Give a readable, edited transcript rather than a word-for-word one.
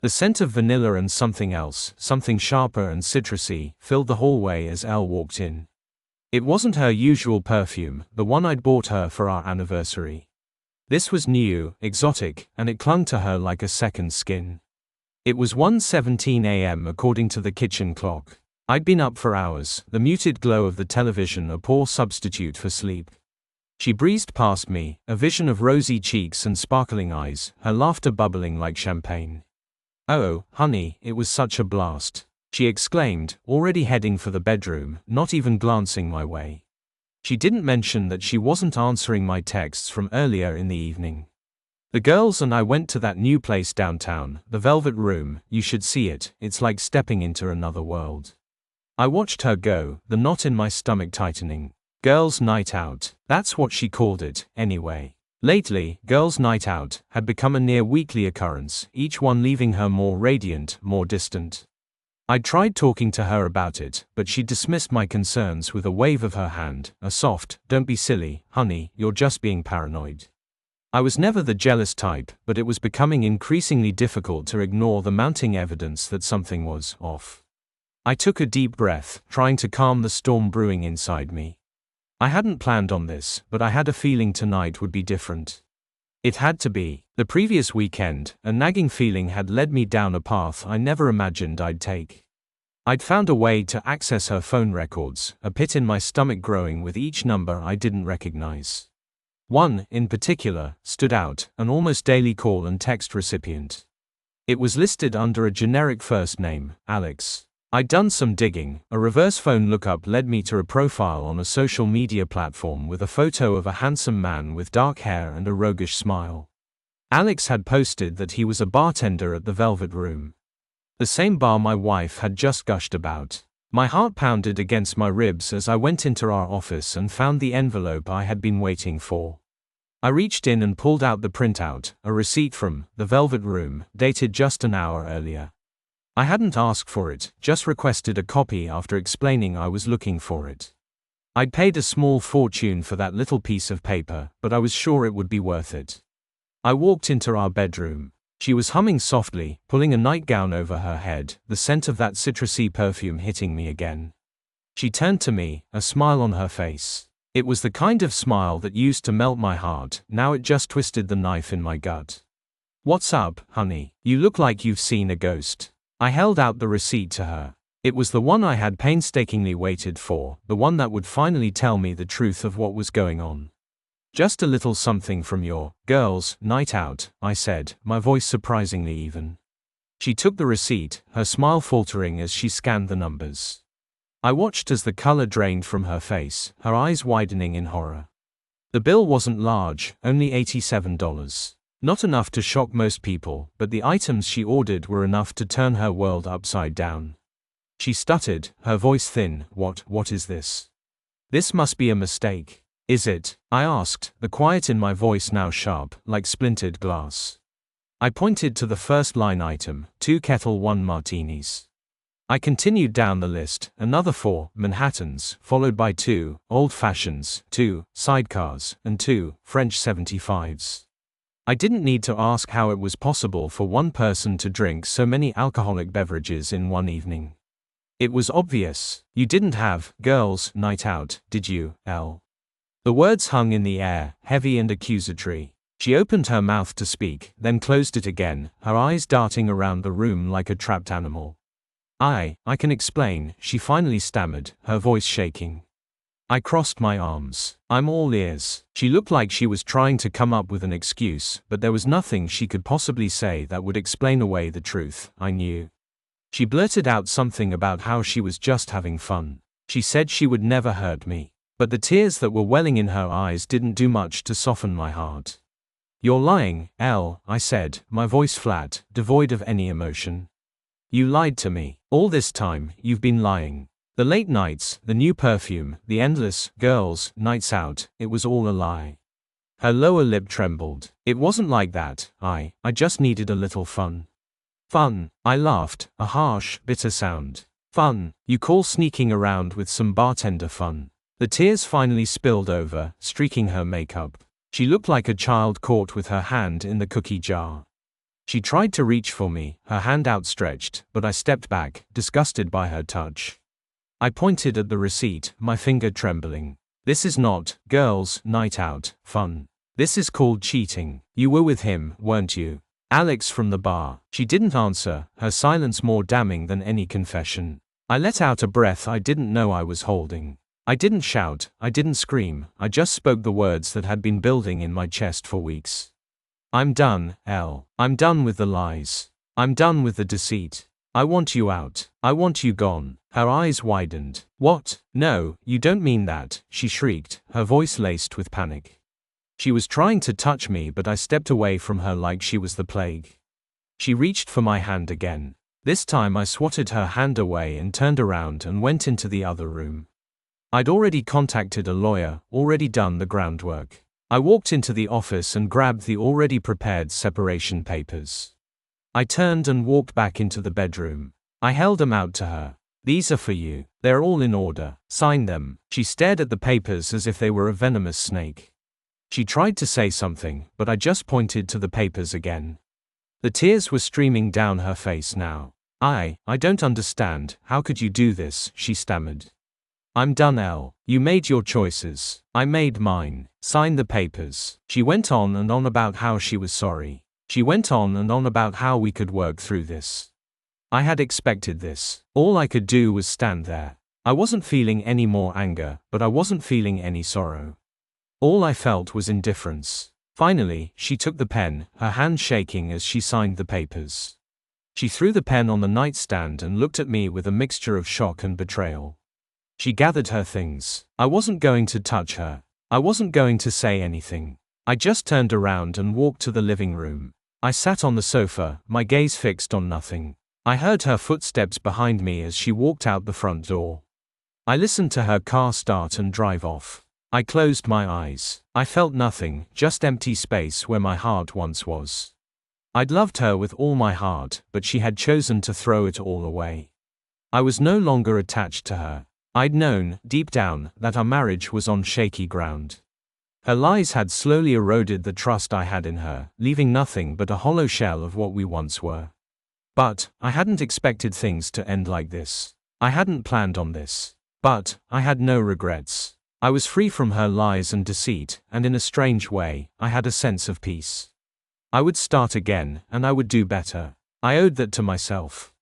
The scent of vanilla and something else, something sharper and citrusy, filled the hallway as Elle walked in. It wasn't her usual perfume, the one I'd bought her for our anniversary. This was new, exotic, and it clung to her like a second skin. It was 1:17 a.m. according to the kitchen clock. I'd been up for hours, the muted glow of the television a poor substitute for sleep. She breezed past me, a vision of rosy cheeks and sparkling eyes, her laughter bubbling like champagne. "Oh, honey, it was such a blast," she exclaimed, already heading for the bedroom, not even glancing my way. She didn't mention that she wasn't answering my texts from earlier in the evening. "The girls and I went to that new place downtown, the Velvet Room. You should see it, it's like stepping into another world." I watched her go, the knot in my stomach tightening. Girls' night out, that's what she called it, anyway. Lately, girls' night out had become a near weekly occurrence, each one leaving her more radiant, more distant. I tried talking to her about it, but she dismissed my concerns with a wave of her hand, a soft, "Don't be silly, honey, you're just being paranoid." I was never the jealous type, but it was becoming increasingly difficult to ignore the mounting evidence that something was off. I took a deep breath, trying to calm the storm brewing inside me. I hadn't planned on this, but I had a feeling tonight would be different. It had to be. The previous weekend, a nagging feeling had led me down a path I never imagined I'd take. I'd found a way to access her phone records, a pit in my stomach growing with each number I didn't recognize. One, in particular, stood out, an almost daily call and text recipient. It was listed under a generic first name, Alex. I'd done some digging. A reverse phone lookup led me to a profile on a social media platform with a photo of a handsome man with dark hair and a roguish smile. Alex had posted that he was a bartender at the Velvet Room, the same bar my wife had just gushed about. My heart pounded against my ribs as I went into our office and found the envelope I had been waiting for. I reached in and pulled out the printout, a receipt from the Velvet Room, dated just an hour earlier. I hadn't asked for it, just requested a copy after explaining I was looking for it. I'd paid a small fortune for that little piece of paper, but I was sure it would be worth it. I walked into our bedroom. She was humming softly, pulling a nightgown over her head, the scent of that citrusy perfume hitting me again. She turned to me, a smile on her face. It was the kind of smile that used to melt my heart, now it just twisted the knife in my gut. "What's up, honey? You look like you've seen a ghost." I held out the receipt to her. It was the one I had painstakingly waited for, the one that would finally tell me the truth of what was going on. "Just a little something from your girls' night out," I said, my voice surprisingly even. She took the receipt, her smile faltering as she scanned the numbers. I watched as the color drained from her face, her eyes widening in horror. The bill wasn't large, only $87. Not enough to shock most people, but the items she ordered were enough to turn her world upside down. She stuttered, her voice thin. What is this? This must be a mistake." "Is it?" I asked, the quiet in my voice now sharp, like splintered glass. I pointed to the first line item, 2 Kettle 1 martinis. I continued down the list, another 4 Manhattans, followed by 2 Old Fashions, 2 Sidecars, and 2 French 75s. I didn't need to ask how it was possible for one person to drink so many alcoholic beverages in one evening. It was obvious. "You didn't have girls' night out, did you, Elle?" The words hung in the air, heavy and accusatory. She opened her mouth to speak, then closed it again, her eyes darting around the room like a trapped animal. I can explain," she finally stammered, her voice shaking. I crossed my arms. "I'm all ears." She looked like she was trying to come up with an excuse, but there was nothing she could possibly say that would explain away the truth, I knew. She blurted out something about how she was just having fun. She said she would never hurt me. But the tears that were welling in her eyes didn't do much to soften my heart. "You're lying, Elle," I said, my voice flat, devoid of any emotion. "You lied to me. All this time, you've been lying. The late nights, the new perfume, the endless girls' nights out, it was all a lie." Her lower lip trembled. "It wasn't like that. I just needed a little fun." "Fun?" I laughed, a harsh, bitter sound. "Fun? You call sneaking around with some bartender fun?" The tears finally spilled over, streaking her makeup. She looked like a child caught with her hand in the cookie jar. She tried to reach for me, her hand outstretched, but I stepped back, disgusted by her touch. I pointed at the receipt, my finger trembling. This is not, girls' night out, fun. This is called cheating. You were with him, weren't you? Alex from the bar. She didn't answer, her silence more damning than any confession. I let out a breath I didn't know I was holding. I didn't shout, I didn't scream, I just spoke the words that had been building in my chest for weeks. I'm done, Elle. I'm done with the lies. I'm done with the deceit. I want you out. I want you gone. Her eyes widened. What? No, you don't mean that, she shrieked, her voice laced with panic. She was trying to touch me, but I stepped away from her like she was the plague. She reached for my hand again. This time I swatted her hand away and turned around and went into the other room. I'd already contacted a lawyer, already done the groundwork. I walked into the office and grabbed the already prepared separation papers. I turned and walked back into the bedroom. I held them out to her. These are for you. They're all in order. Sign them. She stared at the papers as if they were a venomous snake. She tried to say something, but I just pointed to the papers again. The tears were streaming down her face now. I don't understand, how could you do this, she stammered. I'm done, Elle. You made your choices. I made mine. Sign the papers. She went on and on about how she was sorry. She went on and on about how we could work through this. I had expected this. All I could do was stand there. I wasn't feeling any more anger, but I wasn't feeling any sorrow. All I felt was indifference. Finally, she took the pen, her hand shaking as she signed the papers. She threw the pen on the nightstand and looked at me with a mixture of shock and betrayal. She gathered her things. I wasn't going to touch her. I wasn't going to say anything. I just turned around and walked to the living room. I sat on the sofa, my gaze fixed on nothing. I heard her footsteps behind me as she walked out the front door. I listened to her car start and drive off. I closed my eyes. I felt nothing, just empty space where my heart once was. I'd loved her with all my heart, but she had chosen to throw it all away. I was no longer attached to her. I'd known, deep down, that our marriage was on shaky ground. Her lies had slowly eroded the trust I had in her, leaving nothing but a hollow shell of what we once were. But I hadn't expected things to end like this. I hadn't planned on this. But I had no regrets. I was free from her lies and deceit, and in a strange way, I had a sense of peace. I would start again, and I would do better. I owed that to myself.